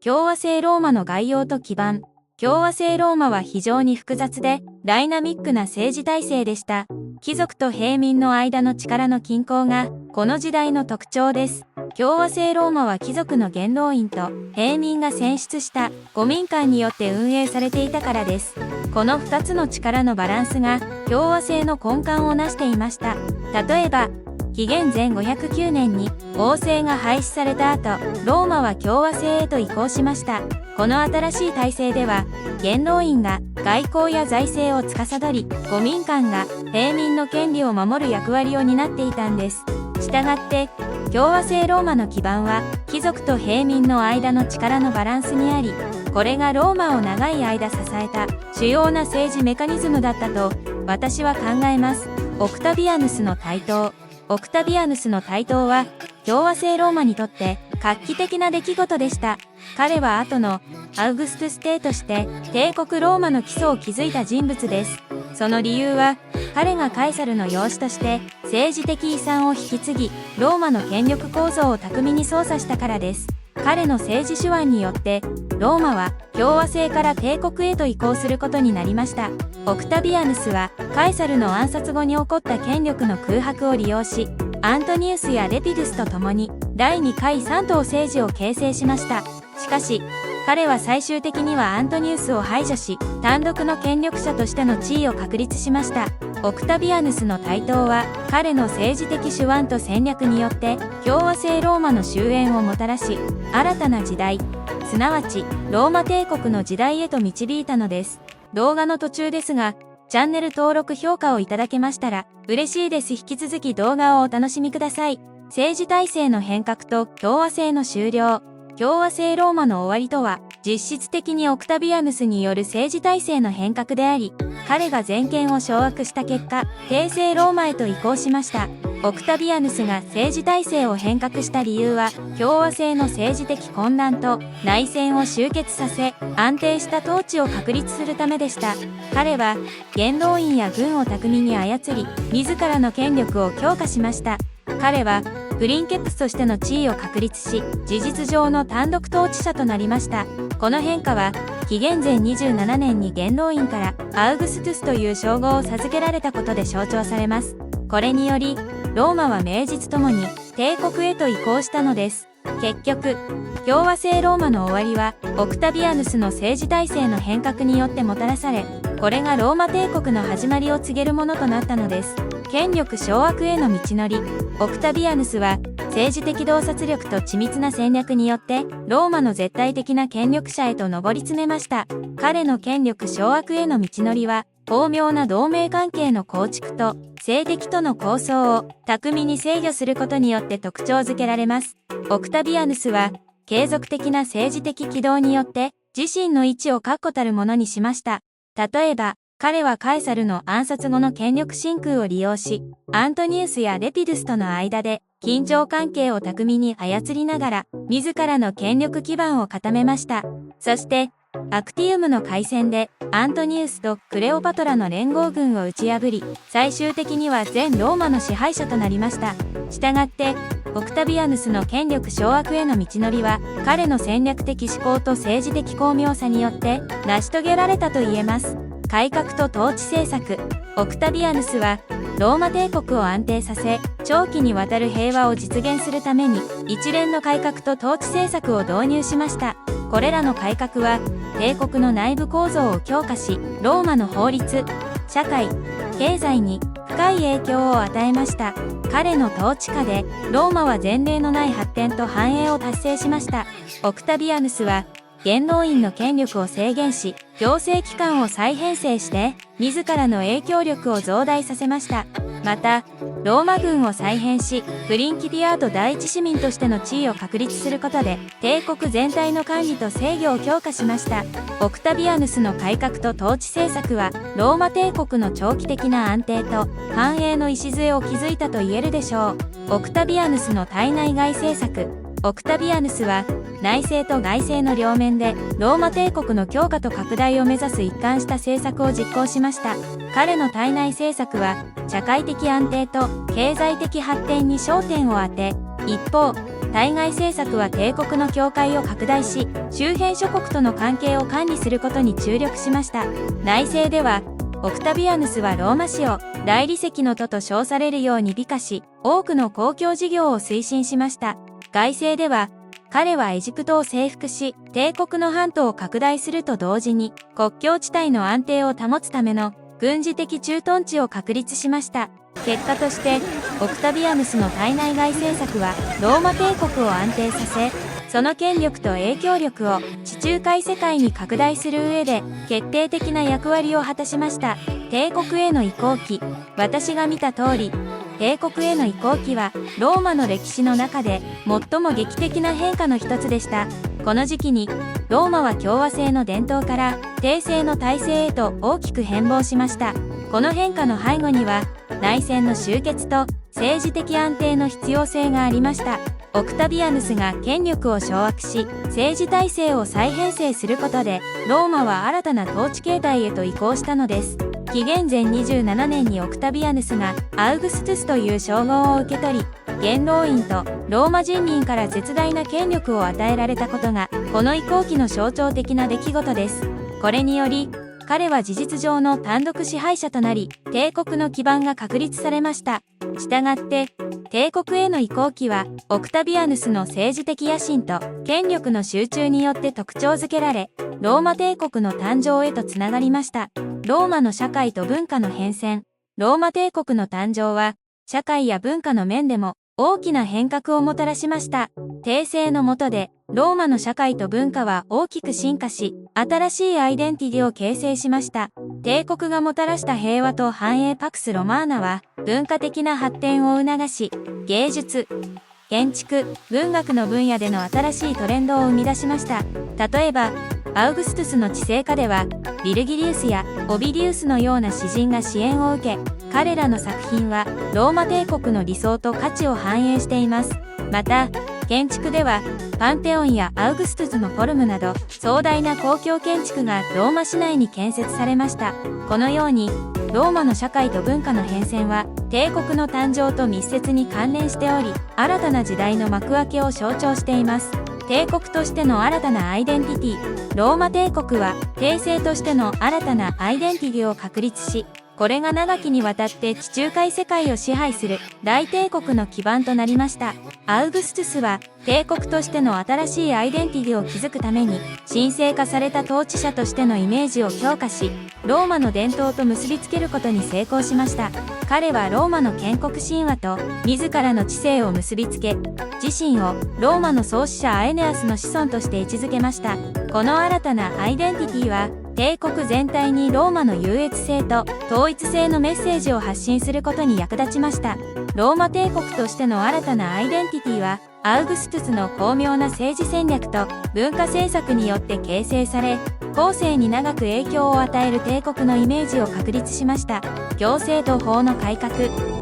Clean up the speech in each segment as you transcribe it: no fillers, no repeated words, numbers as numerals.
共和制ローマの概要と基盤。共和制ローマは非常に複雑でダイナミックな政治体制でした。貴族と平民の間の力の均衡がこの時代の特徴です。共和制ローマは貴族の元老院と平民が選出した公民館によって運営されていたからです。この2つの力のバランスが共和制の根幹を成していました。例えば、紀元前509年に王政が廃止された後、ローマは共和制へと移行しました。この新しい体制では、元老院が外交や財政を司り、公民館が平民の権利を守る役割を担っていたんです。したがって、共和制ローマの基盤は貴族と平民の間の力のバランスにあり、これがローマを長い間支えた主要な政治メカニズムだったと私は考えます。オクタビアヌスの台頭。オクタビアヌスの台頭は共和制ローマにとって画期的な出来事でした。彼は後のアウグストゥス帝として帝国ローマの基礎を築いた人物です。その理由は彼がカエサルの養子として政治的遺産を引き継ぎ、ローマの権力構造を巧みに操作したからです。彼の政治手腕によってローマは共和制から帝国へと移行することになりました。オクタビアヌスはカエサルの暗殺後に起こった権力の空白を利用し、アントニウスやレピドゥスと共に第2回三党政治を形成しました。しかし彼は最終的にはアントニウスを排除し、単独の権力者としての地位を確立しました。オクタビアヌスの台頭は彼の政治的手腕と戦略によって共和制ローマの終焉をもたらし、新たな時代、すなわちローマ帝国の時代へと導いたのです。動画の途中ですが、チャンネル登録評価をいただけましたら嬉しいです。引き続き動画をお楽しみください。政治体制の変革と共和制の終了。共和制ローマの終わりとは、実質的にオクタビアヌスによる政治体制の変革であり、彼が全権を掌握した結果、帝政ローマへと移行しました。オクタビアヌスが政治体制を変革した理由は、共和制の政治的混乱と内戦を終結させ、安定した統治を確立するためでした。彼は、元老院や軍を巧みに操り、自らの権力を強化しました。彼は、プリンケプスとしての地位を確立し、事実上の単独統治者となりました。この変化は、紀元前27年に元老院からアウグストゥスという称号を授けられたことで象徴されます。これにより、ローマは名実ともに帝国へと移行したのです。結局、共和制ローマの終わりは、オクタビアヌスの政治体制の変革によってもたらされ、これがローマ帝国の始まりを告げるものとなったのです。権力掌握への道のり。オクタビアヌスは政治的洞察力と緻密な戦略によってローマの絶対的な権力者へと上り詰めました。彼の権力掌握への道のりは巧妙な同盟関係の構築と政敵との抗争を巧みに制御することによって特徴づけられます。オクタビアヌスは継続的な政治的軌道によって自身の位置を確固たるものにしました。例えば、彼はカエサルの暗殺後の権力真空を利用し、アントニウスやレピドゥスとの間で緊張関係を巧みに操りながら、自らの権力基盤を固めました。そして、アクティウムの海戦でアントニウスとクレオパトラの連合軍を打ち破り、最終的には全ローマの支配者となりました。したがって、オクタビアヌスの権力掌握への道のりは、彼の戦略的思考と政治的巧妙さによって成し遂げられたと言えます。改革と統治政策。オクタビアヌスはローマ帝国を安定させ、長期にわたる平和を実現するために一連の改革と統治政策を導入しました。これらの改革は帝国の内部構造を強化し、ローマの法律、社会、経済に深い影響を与えました。彼の統治下でローマは前例のない発展と繁栄を達成しました。オクタビアヌスは元老院の権力を制限し、行政機関を再編成して、自らの影響力を増大させました。また、ローマ軍を再編し、プリンキピアート第一市民としての地位を確立することで、帝国全体の管理と制御を強化しました。オクタビアヌスの改革と統治政策は、ローマ帝国の長期的な安定と繁栄の礎を築いたと言えるでしょう。オクタビアヌスの対内外政策。オクタビアヌスは、内政と外政の両面でローマ帝国の強化と拡大を目指す一貫した政策を実行しました。彼の対内政策は社会的安定と経済的発展に焦点を当て、一方対外政策は帝国の境界を拡大し、周辺諸国との関係を管理することに注力しました。内政では、オクタビアヌスはローマ市を大理石の都と称されるように美化し、多くの公共事業を推進しました。外政では、彼はエジプトを征服し、帝国の版図を拡大すると同時に、国境地帯の安定を保つための軍事的駐屯地を確立しました。結果として、オクタビアヌスの対内外政策は、ローマ帝国を安定させ、その権力と影響力を地中海世界に拡大する上で、決定的な役割を果たしました。帝国への移行期。私が見た通り、帝国への移行期は、ローマの歴史の中で、最も劇的な変化の一つでした。この時期に、ローマは共和制の伝統から、帝政の体制へと大きく変貌しました。この変化の背後には、内戦の終結と政治的安定の必要性がありました。オクタビアヌスが権力を掌握し、政治体制を再編成することで、ローマは新たな統治形態へと移行したのです。紀元前27年にオクタビアヌスがアウグストゥスという称号を受け取り、元老院とローマ人民から絶大な権力を与えられたことが、この移行期の象徴的な出来事です。これにより、彼は事実上の単独支配者となり、帝国の基盤が確立されました。したがって、帝国への移行期は、オクタビアヌスの政治的野心と権力の集中によって特徴づけられ、ローマ帝国の誕生へとつながりました。ローマの社会と文化の変遷。ローマ帝国の誕生は、社会や文化の面でも大きな変革をもたらしました。帝政の下で、ローマの社会と文化は大きく進化し、新しいアイデンティティを形成しました。帝国がもたらした平和と繁栄パクス・ロマーナは、文化的な発展を促し、芸術、建築、文学の分野での新しいトレンドを生み出しました。例えば、アウグストゥスの治世下では、ビルギリウスやオビディウスのような詩人が支援を受け、彼らの作品はローマ帝国の理想と価値を反映しています。また、建築では、パンテオンやアウグストゥスのフォルムなど、壮大な公共建築がローマ市内に建設されました。このように、ローマの社会と文化の変遷は、帝国の誕生と密接に関連しており、新たな時代の幕開けを象徴しています。帝国としての新たなアイデンティティ。ローマ帝国は、帝政としての新たなアイデンティティを確立し、これが長きにわたって地中海世界を支配する大帝国の基盤となりました。アウグストゥスは帝国としての新しいアイデンティティを築くために神聖化された統治者としてのイメージを強化し、ローマの伝統と結びつけることに成功しました。彼はローマの建国神話と自らの知性を結びつけ、自身をローマの創始者アエネアスの子孫として位置づけました。この新たなアイデンティティは、帝国全体にローマの優越性と統一性のメッセージを発信することに役立ちました。ローマ帝国としての新たなアイデンティティは、アウグストゥスの巧妙な政治戦略と文化政策によって形成され、後世に長く影響を与える帝国のイメージを確立しました。行政と法の改革。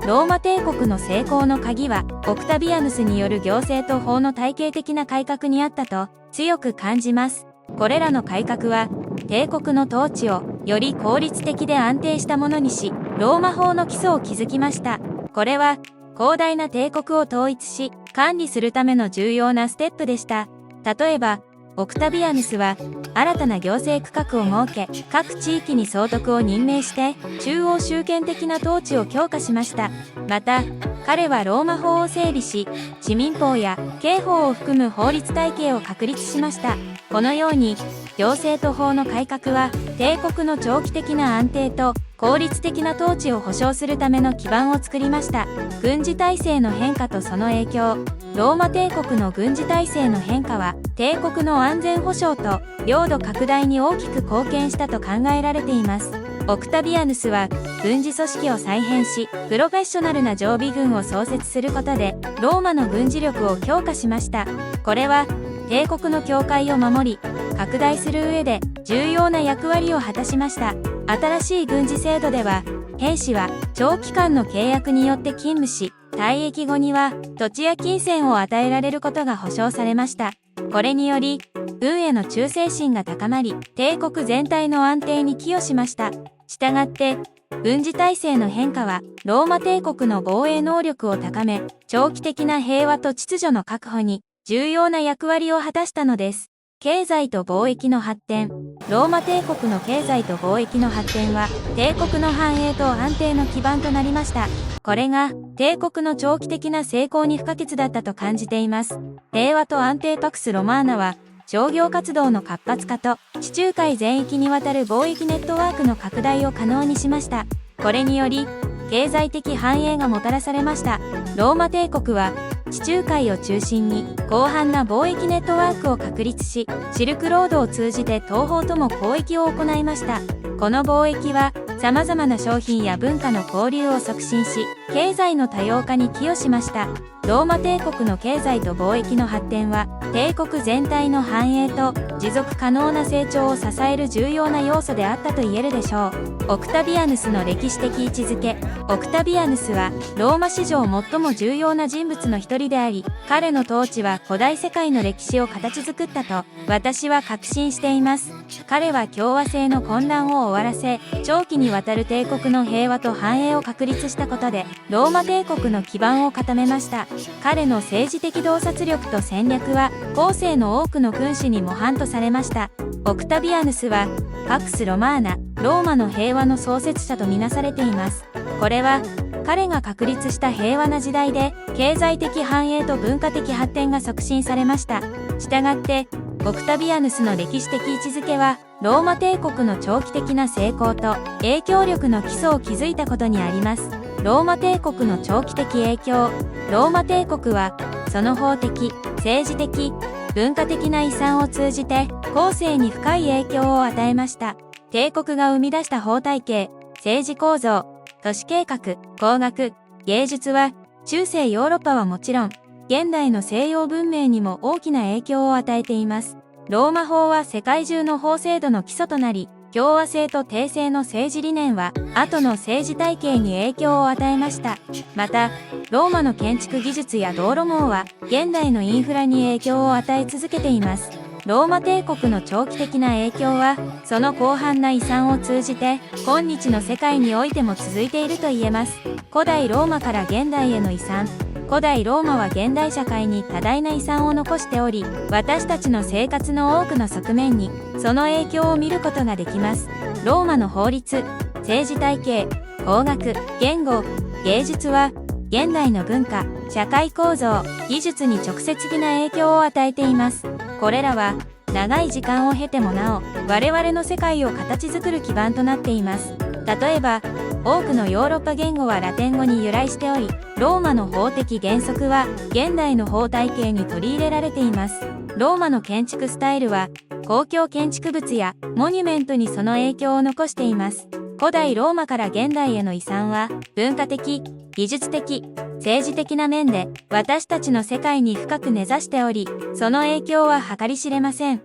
ローマ帝国の成功の鍵は、オクタビアヌスによる行政と法の体系的な改革にあったと強く感じます。これらの改革は、帝国の統治をより効率的で安定したものにし、ローマ法の基礎を築きました。これは、広大な帝国を統一し、管理するための重要なステップでした。例えば、オクタビアヌスは、新たな行政区画を設け、各地域に総督を任命して、中央集権的な統治を強化しました。また、彼はローマ法を整備し、市民法や刑法を含む法律体系を確立しました。このように、行政と法の改革は、帝国の長期的な安定と効率的な統治を保障するための基盤を作りました。軍事体制の変化とその影響。ローマ帝国の軍事体制の変化は、帝国の安全保障と領土拡大に大きく貢献したと考えられています。オクタビアヌスは、軍事組織を再編し、プロフェッショナルな常備軍を創設することで、ローマの軍事力を強化しました。これは、帝国の境界を守り、拡大する上で重要な役割を果たしました。新しい軍事制度では、兵士は長期間の契約によって勤務し、退役後には土地や金銭を与えられることが保障されました。これにより、軍への忠誠心が高まり、帝国全体の安定に寄与しました。したがって、軍事体制の変化は、ローマ帝国の防衛能力を高め、長期的な平和と秩序の確保に重要な役割を果たしたのです。経済と貿易の発展。ローマ帝国の経済と貿易の発展は、帝国の繁栄と安定の基盤となりました。これが、帝国の長期的な成功に不可欠だったと感じています。平和と安定パクス・ロマーナは、商業活動の活発化と、地中海全域にわたる貿易ネットワークの拡大を可能にしました。これにより、経済的繁栄がもたらされました。ローマ帝国は、地中海を中心に広範な貿易ネットワークを確立し、シルクロードを通じて東方とも交易を行いました。この貿易は、様々な商品や文化の交流を促進し、経済の多様化に寄与しました。ローマ帝国の経済と貿易の発展は、帝国全体の繁栄と持続可能な成長を支える重要な要素であったと言えるでしょう。オクタビアヌスの歴史的位置づけ。オクタビアヌスは、ローマ史上最も重要な人物の一人であり、彼の統治は古代世界の歴史を形作ったと、私は確信しています。彼は共和制の混乱を終わらせ、長期にわたる帝国の平和と繁栄を確立したことで、ローマ帝国の基盤を固めました。彼の政治的洞察力と戦略は、後世の多くの君主に模範とされました。オクタビアヌスは、パクス・ロマーナ、ローマの平和の創設者とみなされています。これは、彼が確立した平和な時代で、経済的繁栄と文化的発展が促進されました。したがって、オクタビアヌスの歴史的位置づけは、ローマ帝国の長期的な成功と影響力の基礎を築いたことにあります。ローマ帝国の長期的影響。ローマ帝国は、その法的、政治的、文化的な遺産を通じて、後世に深い影響を与えました。帝国が生み出した法体系、政治構造、都市計画、工学、芸術は、中世ヨーロッパはもちろん、現代の西洋文明にも大きな影響を与えています。ローマ法は世界中の法制度の基礎となり、共和制と帝制の政治理念は、後の政治体系に影響を与えました。また、ローマの建築技術や道路網は、現代のインフラに影響を与え続けています。ローマ帝国の長期的な影響は、その広範な遺産を通じて、今日の世界においても続いていると言えます。古代ローマから現代への遺産。古代ローマは現代社会に多大な遺産を残しており、私たちの生活の多くの側面に、その影響を見ることができます。ローマの法律、政治体系、工学、言語、芸術は、現代の文化、社会構造、技術に直接的な影響を与えています。これらは、長い時間を経てもなお、我々の世界を形作る基盤となっています。例えば、多くのヨーロッパ言語はラテン語に由来しており、ローマの法的原則は現代の法体系に取り入れられています。ローマの建築スタイルは、公共建築物やモニュメントにその影響を残しています。古代ローマから現代への遺産は、文化的、技術的、政治的な面で私たちの世界に深く根ざしており、その影響は計り知れません。